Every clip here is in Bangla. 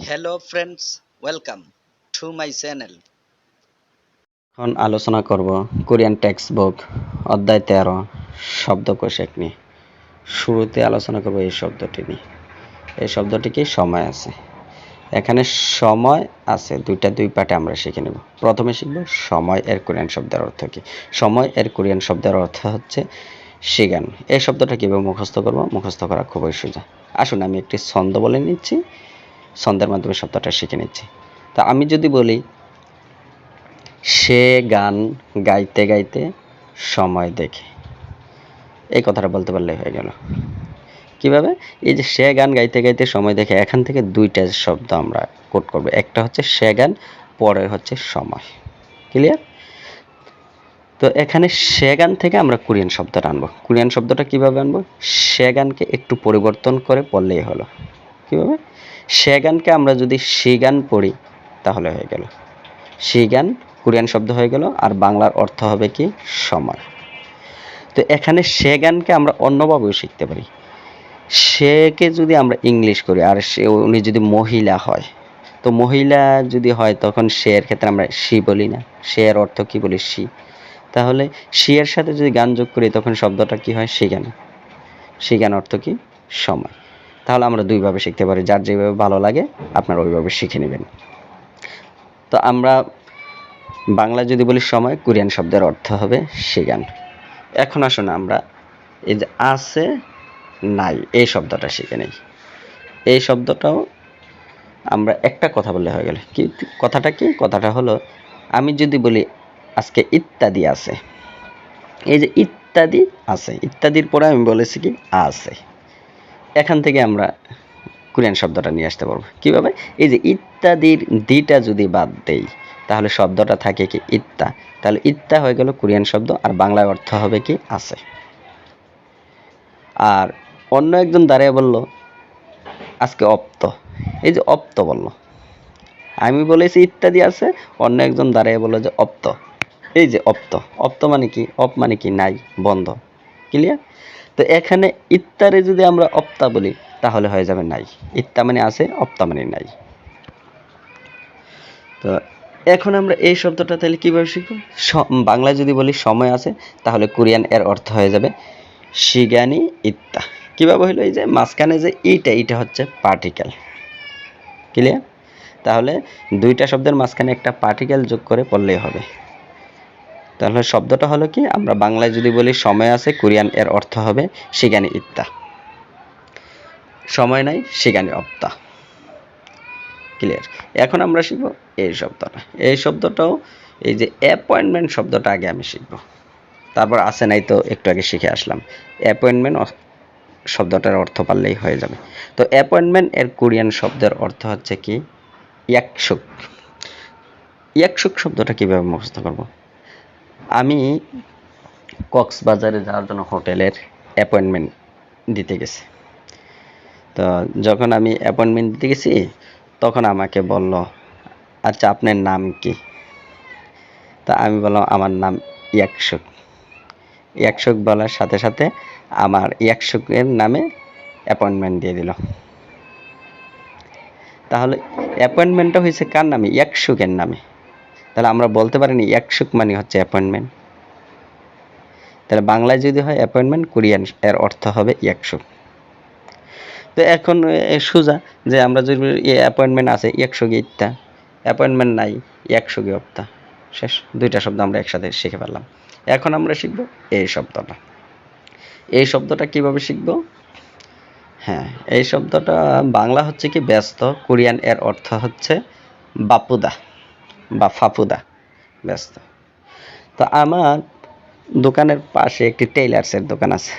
Hello friends, welcome to my channel. এখন আলোচনা করব কোরিয়ান টেক্সট বুক অধ্যায় 13 শব্দকোষ এক নিয়ে। শুরুতে আলোচনা করব এই শব্দটি নিয়ে। এই শব্দটি কি? সময় আছে। এখানে সময় আছে দুই পার্টে আমরা শিখে নেব। প্রথমে শিখব সময় এর কোরিয়ান শব্দের অর্থ কি। সময় এর কোরিয়ান শব্দের অর্থ হচ্ছে সিগান। এই শব্দটা কিভাবে মুখস্থ করব? মুখস্থ করা খুবই সোজা। আসুন আমি একটি ছন্দ বলে নিচ্ছি, ছন্দের মাধ্যমে শব্দটা শিখে নিচ্ছি। তো আমি যদি বলি সে গান গাইতে গাইতে সময় দেখে, এই কথাটা বলতে পারলেই হয়ে গেল। কিভাবে? এই যে সে গান গাইতে গাইতে সময় দেখে, এখান থেকে দুইটা শব্দ আমরা কোট করব। একটা হচ্ছে সে গান, পরের হচ্ছে সময়। ক্লিয়ার? তো এখানে সে গান থেকে আমরা কোরিয়ান শব্দটা আনবো। কোরিয়ান শব্দটা কিভাবে আনবো? সে গানকে একটু পরিবর্তন করে পড়লেই হলো। কিভাবে? সে গানকে আমরা যদি সি গান পড়ি তাহলে হয়ে গেল সি গান, কোরিয়ান শব্দ হয়ে গেল, আর বাংলার অর্থ হবে কি? সময়। তো এখানে সে গানকে আমরা অন্যভাবেও শিখতে পারি। সেকে যদি আমরা ইংলিশ করি, আর উনি যদি মহিলা হয়, তো মহিলা যদি হয় তখন সে এর ক্ষেত্রে আমরা সি বলি না, সে এর অর্থ কি বলি? সি। তাহলে সি এর সাথে যদি গান যোগ করি তখন শব্দটা কি হয়? সি গান। সি গান অর্থ কি? সময়। তাহলে আমরা দুইভাবে শিখতে পারি, যার যেভাবে ভালো লাগে আপনারা ওইভাবে শিখে নেবেন। তো আমরা বাংলায় যদি বলি সময়, কোরিয়ান শব্দের অর্থ হবে সিগান। এখন আসুন আমরা এই যে আছে নাই এই শব্দটা শিখে নেই। এই শব্দটাও আমরা একটা কথা বললে হয়ে গেল। কি কথাটা? কি কথাটা হলো, আমি যদি বলি আজকে ইত্যাদি আছে, এই যে ইত্যাদি আছে, ইত্যাদির পরে আমি বলেছি কি? আছে। এখান থেকে আমরা কোরিয়ান শব্দটা নিয়ে আসতে পারবো। কিভাবে? এই যে ইত্যাদির দিটা যদি বাদ দেই তাহলে শব্দটা থাকে কি? ইত্তা। তাহলে ইত্তা হয়ে গেল কোরিয়ান শব্দ, আর বাংলায় অর্থ হবে কি? আছে। আর অন্য একজন দাঁড়িয়ে বলল আজকে অপ্ত, এই যে অপ্ত বলল, আমি বলেছি ইত্যাদি আছে, অন্য একজন দাঁড়িয়ে বলল যে অপ্ত। এই যে অপ্ত, অপ্ত মানে কি? অপ মানে কি? নাই, বন্ধ। ক্লিয়ার? তো এখানে ইত্তারে যদি আমরা অপ্তা বলি তাহলে হয়ে যাবে নাই। ইত্তা মানে আছে, অপ্তা মানে নাই। তো এখন আমরা এই শব্দটা তাহলে কিভাবে শিখব? বাংলায় যদি বলি সময় আছে, তাহলে কোরিয়ান এর অর্থ হয়ে যাবে শিগানি ইত্তা। কিভাবে হইলো? এই যে মাঝখানে যে এইটা হচ্ছে পার্টিকেল। ক্লিয়ার? তাহলে দুইটা শব্দের মাঝখানে একটা পার্টিকেল যোগ করে পড়লেই হবে। তাহলে শব্দটা হলো কি? আমরা বাংলায় যদি বলি সময় আছে, কোরিয়ান এর অর্থ হবে শিগানি ইত্তা। সময় নাই, শিগানি অপ্তা। ক্লিয়ার? এখন আমরা শিখব এই শব্দটা। এই শব্দটাও এই যে অ্যাপয়েন্টমেন্ট শব্দটা আগে আমি শিখব, তারপর আছে নাই তো একটু আগে শিখে আসলাম। অ্যাপয়েন্টমেন্ট শব্দটার অর্থ পারলেই হয়ে যাবে। তো অ্যাপয়েন্টমেন্ট এর কোরিয়ান শব্দের অর্থ হচ্ছে কি? ইয়াকসুক। ইয়াকসুক শব্দটা কিভাবে মুখস্থ করব? আমি কক্সবাজারে যাওয়ার জন্য হোটেলের অ্যাপয়েন্টমেন্ট দিতে গেছি। তো যখন আমি অ্যাপয়েন্টমেন্ট দিতে গেছি তখন আমাকে বলল, আচ্ছা আপনার নাম কি? তা আমি বললাম আমার নাম ইয়াকসুক। ইয়াকসুক বলার সাথে সাথে আমার ইয়াকসুকের নামে অ্যাপয়েন্টমেন্ট দিয়ে দিল। তাহলে অ্যাপয়েন্টমেন্টটা হয়েছে কার নামে? ইয়াকসুকের নামে। তাহলে আমরা বলতে পারিনি ইয়াকসুক মানে হচ্ছে অ্যাপয়েন্টমেন্ট। তাহলে বাংলায় যদি হয় অ্যাপয়েন্টমেন্ট, কোরিয়ান এর অর্থ হবে ইয়াকসুক। তো এখন সোজা যে আমরা যদি অ্যাপয়েন্টমেন্ট আছে ইয়াকসুকি ইত্তা, অ্যাপয়েন্টমেন্ট নাই ইয়াকসুকি অপ্তা। শেষ। দুইটা শব্দ আমরা একসাথে শিখে ফেললাম। এখন আমরা শিখব এই শব্দটা। এই শব্দটা কিভাবে শিখব? হ্যাঁ, এই শব্দটা বাংলা হচ্ছে কি? ব্যস্ত। কোরিয়ান এর অর্থ হচ্ছে বাপুদা বা ফাপুদা, ব্যস্ত। তো আমার দোকানের পাশে একটি টেইলার্সের দোকান আছে।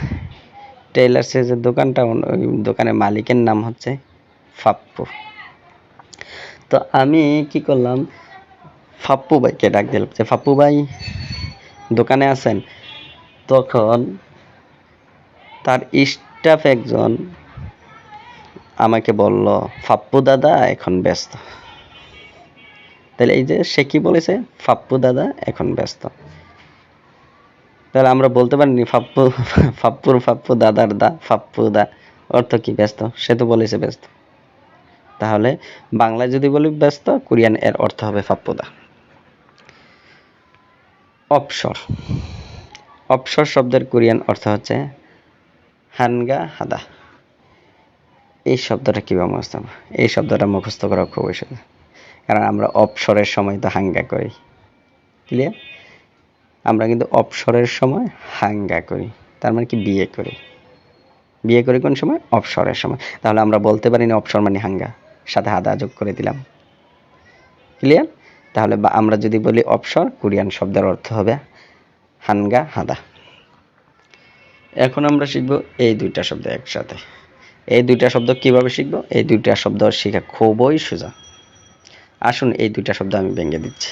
টেইলার্সের যে দোকানটা, ওই দোকানের মালিকের নাম হচ্ছে ফাপ্পু। তো আমি কি করলাম, ফাপ্পু ভাইকে ডাক দিলাম যে ফাপ্পু ভাই দোকানে আছেন? তখন তার স্টাফ একজন আমাকে বলল ফাপ্পু দাদা এখন ব্যস্ত। তাহলে এই যে সে কি বলেছে? ফাপ্পু দাদা এখন ব্যস্ত। তাহলে আমরা বলতে পারিনি ফাপ্পু ফাপ্পুর ফাপ্পু দাদার দা ফাপ্পু দা অর্থ কি? ব্যস্ত। সে তো বলেছে ব্যস্ত। তাহলে বাংলায় যদি বলি ব্যস্ত, কোরিয়ান এর অর্থ হবে ফাপ্পদা। অপসর। অপসর শব্দের কোরিয়ান অর্থ হচ্ছে হানগা হাদা। এই শব্দটা কিভাবে মুখস্থ করব? এই শব্দটা মুখস্থ করা খুবই সহজ, কারণ আমরা অপসরের সময় তো হাঙ্গা করি। ক্লিয়ার? আমরা কিন্তু অপসরের সময় হাঙ্গা করি, তার মানে কি বিয়ে করি। বিয়ে করি কোন সময়? অপসরের সময়। তাহলে আমরা বলতে পারি না অপসর মানে হাঙ্গা, সাথে হাদা যোগ করে দিলাম। ক্লিয়ার? তাহলে আমরা যদি বলি অপসর, কোরিয়ান শব্দের অর্থ হবে হানগা হাদা। এখন আমরা শিখব এই দুইটা শব্দ একসাথে। এই দুইটা শব্দ কিভাবে শিখব? এই দুইটা শব্দ শেখা খুবই সোজা। আসুন এই দুইটা শব্দ আমি ভেঙে দিচ্ছি।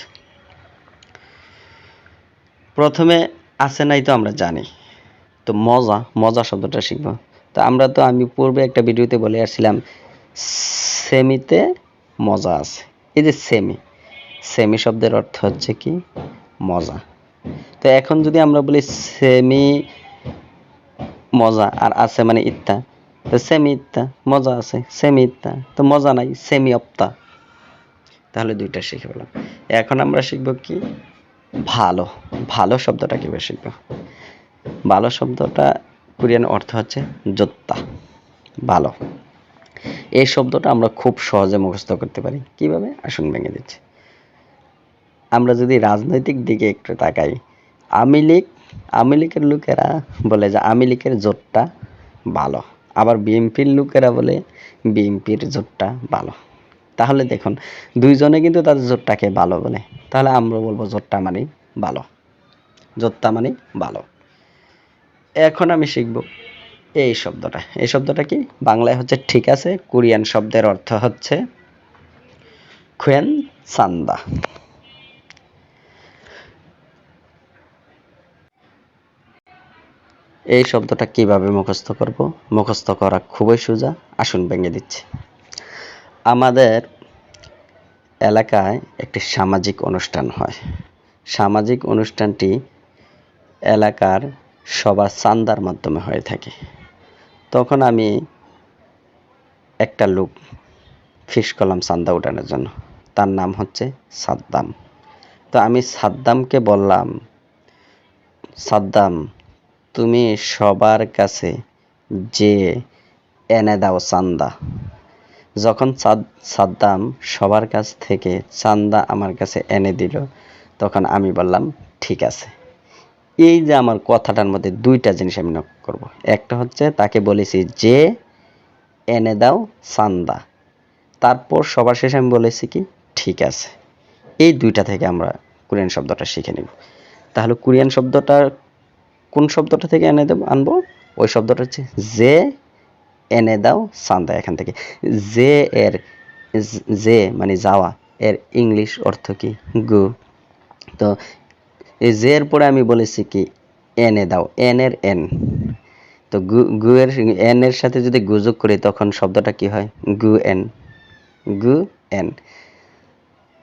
প্রথমে আছে নাই তো আমরা জানি, তো মজা, মজা শব্দটা শিখব। তো আমি পূর্বে একটা ভিডিওতে বলে আসছিলাম সেমিতে মজা আছে। এই যে সেমি, সেমি শব্দের অর্থ হচ্ছে কি? মজা। তো এখন যদি আমরা বলি সেমি মজা আর আছে মানে ইত্তা, তো সেমি ইত্তা, মজা আছে, সেমি ইত্তা, তো মজা নাই, সেমি অপ্তা। তাহলে দুইটা শিখে পেলাম। এখন আমরা শিখব কি? ভালো। ভালো শব্দটা কিভাবে শিখব? ভালো শব্দটা কোরিয়ান অর্থ হচ্ছে যোত্তা। ভালো। এই শব্দটা আমরা খুব সহজে মুখস্থ করতে পারি। কিভাবে? আসুন ভেঙে দিচ্ছি। আমরা যদি রাজনৈতিক দিকে একটু তাকাই, আওয়ামী লীগের লোকেরা বলে যে আওয়ামী লীগের জোটটা ভালো, আবার বিএনপির লোকেরা বলে বিএনপির জোটটা ভালো। তাহলে দেখুন, দুইজনে কিন্তু তাদের জোটটাকে ভালো বলে, তাহলে আমরা বলবো জোটটা মানে ভালো, জোটটা মানে ভালো। এখন আমি শিখব এই শব্দটা। এই শব্দটা কি? বাংলায় হচ্ছে ঠিক আছে, কোরিয়ান শব্দের অর্থ হচ্ছে খুয়েন সান্দা। এই শব্দটা কিভাবে মুখস্থ করব? মুখস্থ করা খুবই সোজা। আসুন ভেঙে দিচ্ছি। আমাদের এলাকায় একটি সামাজিক অনুষ্ঠান হয়। সামাজিক অনুষ্ঠানটি এলাকার সবার চান্দার মাধ্যমে হয়ে থাকে। তখন আমি একটা লোক ফিক্স করলাম চান্দা উঠানোর জন্য, তার নাম হচ্ছে সাদ্দাম। তো আমি সাদ্দামকে বললাম, সাদ্দাম তুমি সবার কাছে যে এনে দাও চান্দা। যখন সাদ্দাম সবার কাছ থেকে চান্দা আমার কাছে এনে দিল, তখন আমি বললাম ঠিক আছে। এই যে আমার কথাটার মধ্যে দুইটা জিনিস আমি নোট করব। একটা হচ্ছে তাকে বলেছি যে এনে দাও চান্দা, তারপর সবার শেষে আমি বলেছি কি ঠিক আছে। এই দুইটা থেকে আমরা কোরিয়ান শব্দটা শিখে নিব। তাহলে কোরিয়ান শব্দটা কোন শব্দটা থেকে আনবো? ওই শব্দটা হচ্ছে যে এনে দাও চান্দা। এখান থেকে যে এর যে মানে যাওয়া, এর ইংলিশ অর্থ কি? গো। তো এই যে এর পরে আমি বলেছি কি এনে দাও, এন এর এন। তো গু এর এন এর সাথে যদি গু যোগ করি তখন শব্দটা কি হয়? গু এন, গু এন।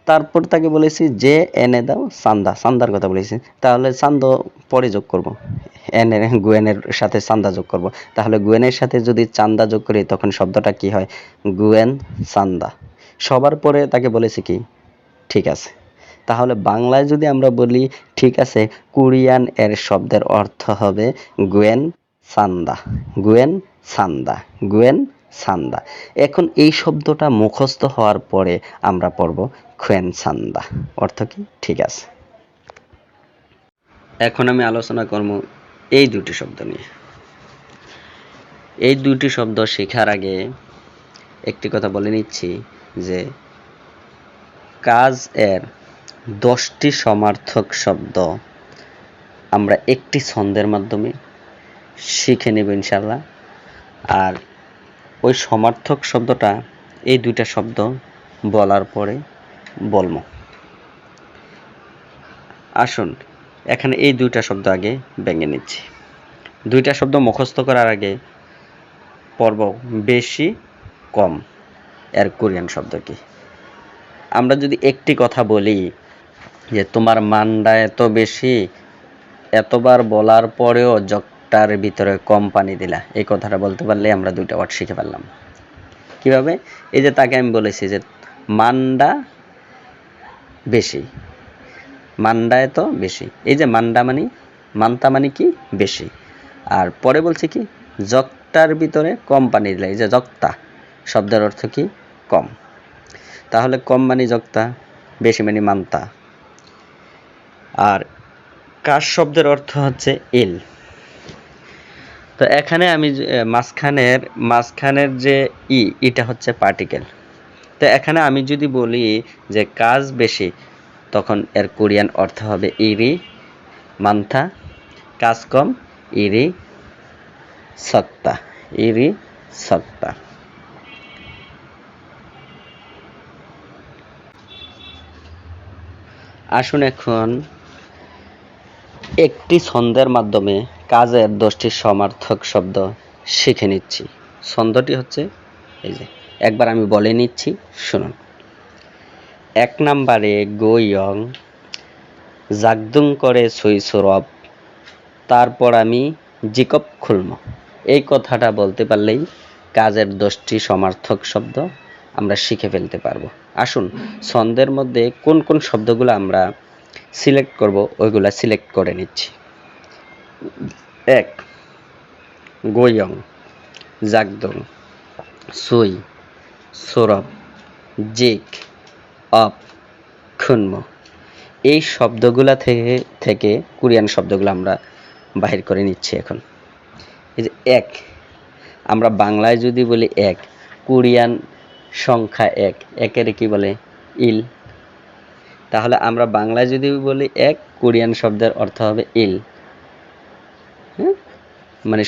তারপর তাকে বলেছি যে এনে দাও চান্দা, চান্দার কথা বলেছি, তাহলে চান্দ পরে যোগ করব, এনের গুয়েনের সাথে চান্দা যোগ করব। তাহলে গুয়েনের সাথে যদি চান্দা যোগ করি তখন শব্দটা কি হয়? গুয়েন চান্দা। সবার পরে তাকে বলেছি কি ঠিক আছে। তাহলে বাংলায় যদি আমরা বলি ঠিক আছে, কোরিয়ান এর শব্দের অর্থ হবে গুয়েন চান্দা, গুয়েন চান্দা, গুয়েন চান্দা। এখন এই শব্দটা মুখস্থ হওয়ার পরে আমরা পড়ব খুয়েন চান্দা, অর্থ কি ঠিক আছে। এখন আমি আলোচনা করব এই দুটি শব্দ নিয়ে। এই দুটি শব্দ শেখার আগে একটি কথা বলে নিচ্ছি যে কাজ এর 10টি সমার্থক শব্দ আমরা একটি ছন্দের মাধ্যমে শিখে নেব ইনশাআল্লাহ। আর ওই সমার্থক শব্দটা এই দুইটা শব্দ বলার পরে বলবো। আসুন এখানে এই দুইটা শব্দ আগে ভেঙে নিচ্ছি। দুইটা শব্দ মুখস্থ করার আগে পড়ব বেশি কম এর কোরিয়ান শব্দ কি। আমরা যদি একটি কথা বলি যে তোমার মানটা এত বেশি, এতবার বলার পরেও জগটার ভিতরে কম পানি দিলা, এই কথাটা বলতে পারলে আমরা দুইটা ওয়ার্ড শিখে ফেললাম। কিভাবে? এই যে তাকে আমি বলেছি যে মান্ডা বেশি, মান্ডায় তো বেশি। এই যে মান্ডা মানে মান্তা মানে কি বেশি। আর পরে বলছে কি যক্তার ভিতরে কম পানি দিলে, এই যে যক্তা শব্দের অর্থ কি কম। তাহলে কম মানে যক্তা, বেশি মানে মান্তা। আর কাজ শব্দের অর্থ হচ্ছে ইল। তো এখানে আমি মাঝখানের যে ইটা হচ্ছে পার্টিকেল। তো এখানে আমি যদি বলি যে কাজ বেশি, তখন এর কোরিয়ান অর্থ হবে ইরি মান্থা। কাজ কম ইরি সত্তা, ইরি সত্তা। আসুন এখন একটি ছন্দের মাধ্যমে কাজের 10টি সমার্থক শব্দ শিখে নিচ্ছি। ছন্দটি হচ্ছে এই যে, একবার আমি বলে নিচ্ছি, শুনুন। 1 নম্বরে গোয়ং, জাগদুং করে সুই সুরব, তারপর আমি জিকপ খুলম। এই কথাটা বলতে পারলেই কাজের 10টি সমার্থক শব্দ আমরা শিখে ফেলতে পারবো। আসুন ছন্দের মধ্যে কোন কোন শব্দগুলো আমরা সিলেক্ট করব ওইগুলা সিলেক্ট করে নিচ্ছি। 1 গোয়ং, জাগদুং, সুই সুরব, জিক অপ, খুনম। এই শব্দগুলা থেকে কোরিয়ান শব্দগুলো আমরা বাহির করে নিচ্ছি। এখন এই যে 1, আমরা বাংলায় যদি বলি 1, কোরিয়ান সংখ্যা 1, একের কি বলে ইল। তাহলে আমরা বাংলায় যদি বলি 1, কোরিয়ান শব্দের অর্থ হবে ইল। হ্যাঁ, মানে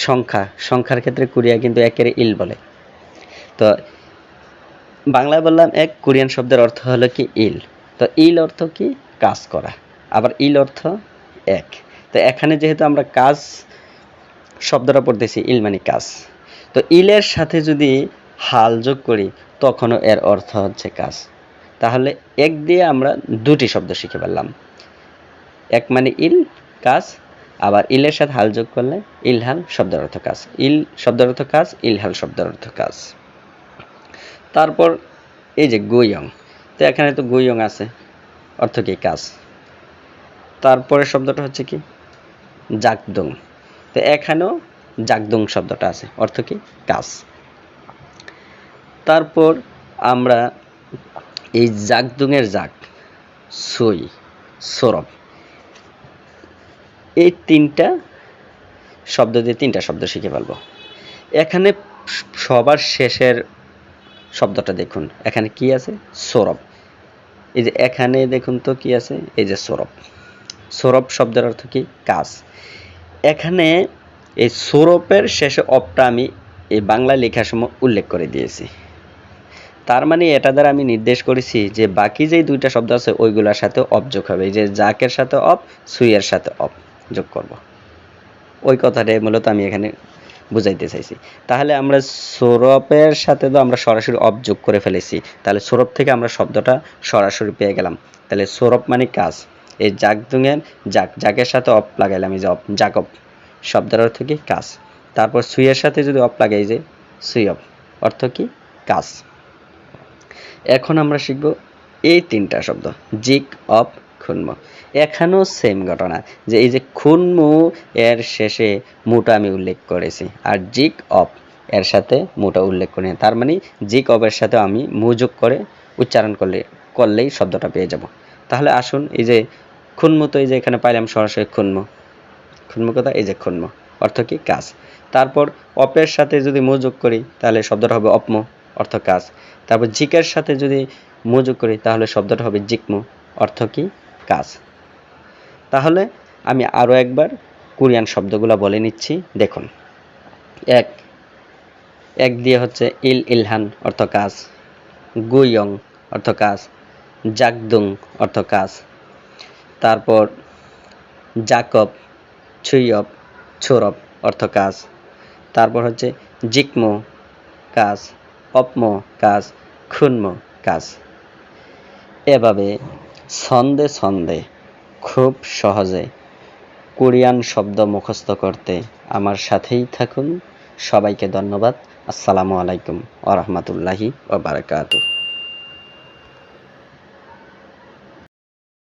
সংখ্যার ক্ষেত্রে কোরিয়া কিন্তু একের ইল বলে। তো বাংলায় বললাম 1, কোরিয়ান শব্দের অর্থ হলো কি ইল। তো ইল অর্থ কি কাজ করা, আবার ইল অর্থ 1। তো এখানে যেহেতু আমরা কাজ শব্দটা পড়তেছি, ইল মানে কাজ, তো ইলের সাথে যদি হাল যোগ করি তখনও এর অর্থ হচ্ছে কাজ। তাহলে 1 দিয়ে আমরা 2টি শব্দ শিখে ফেললাম। 1 মানে ইল কাজ, আবার ইলের সাথে হাল যোগ করলে ইলহাল শব্দের অর্থ কাজ। ইল শব্দের অর্থ কাজ, ইলহাল শব্দের অর্থ কাজ। তারপর এই যে গোয়ং, তো এখানে তো গোয়ং আছে, অর্থ কি কাজ। তারপরে শব্দটা হচ্ছে কি জাগদুং, তো এখানেও জাগদুং শব্দটা আছে, অর্থ কি কাজ। তারপর আমরা এই জাগদুং এর জাগ, সুই, সরব, এই 3টা শব্দ দিয়ে 3টা শব্দ শিখে ফেলবো। এখানে সবার শেষের শব্দটা দেখুন, এখানে কি আছে সরব। এই যে এখানে দেখুন তো কি আছে, এই যে সরব। সরব শব্দের অর্থ কি কাজ। এখানে এই সরবের শেষে অপটা আমি এই বাংলা লেখার সময় উল্লেখ করে দিয়েছি। তার মানে এটা দ্বারা আমি নির্দেশ করেছি যে বাকি যেই 2টা শব্দ আছে ওইগুলোর সাথে অপ যোগ হবে। এই যে জাকের সাথে অপ, সুইয়ের সাথে অপ যোগ করব। ওই কথাটাই মূলত আমি এখানে বুঝাইতে চাইছি। তাহলে আমরা সরবের সাথে তো আমরা সরাসরি অপ যোগ করে ফেলেছি, তাহলে সরব থেকে আমরা শব্দটা সরাসরি পেয়ে গেলাম। তাহলে সরব মানে কাজ। এই জাগদুঙের জাকের সাথে অপ লাগাইলাম, এই যে অপ, জাকব শব্দের অর্থ কি কাজ। তারপর সুইয়ের সাথে যদি অপ লাগাই, যে সুই অপ, অর্থ কি কাজ। এখন আমরা শিখব এই 3টা শব্দ, জিক অপ খুনম। এখানেও সেম ঘটনা, যে এই যে খুনমু এর শেষে মুটা আমি উল্লেখ করেছি, আর জিক অপ এর সাথে মুটা উল্লেখ করি। তার মানে জিক অপের সাথে আমি মু যোগ করে উচ্চারণ করলেই শব্দটা পেয়ে যাব। তাহলে আসুন এই যে খুনমু, তো এই যে এখানে পাইলাম সরাসরি খুনমু। খুনমু কথা, এই যে খুনমু, অর্থ কি কাজ। তারপর অপের সাথে যদি মু যোগ করি তাহলে শব্দটা হবে অপমু, অর্থ কাজ। তারপর জিকের সাথে যদি মু যোগ করি তাহলে শব্দটা হবে জিকমু, অর্থ কি কাজ। তাহলে আমি আরো একবার কোরিয়ান শব্দগুলো বলে নিচ্ছি, দেখুন। 1 দিয়ে হচ্ছে ইল ইলহান, অর্থ কাজ। গুইয়ং, অর্থ কাজ। জাগদুং, অর্থ কাজ। তারপর জাকব, ছুইয়ব, ছোরব, অর্থ কাজ। তারপর হচ্ছে জিকমো কাজ, অপমো কাজ, খুনমো কাজ। এভাবে ছন্দে ছন্দে খুব সহজে কোরিয়ান শব্দ মুখস্থ করতে আমার সাথেই থাকুন। সবাইকে ধন্যবাদ। আসসালামু আলাইকুম ওয়া রাহমাতুল্লাহি ওয়া বারাকাতুহু।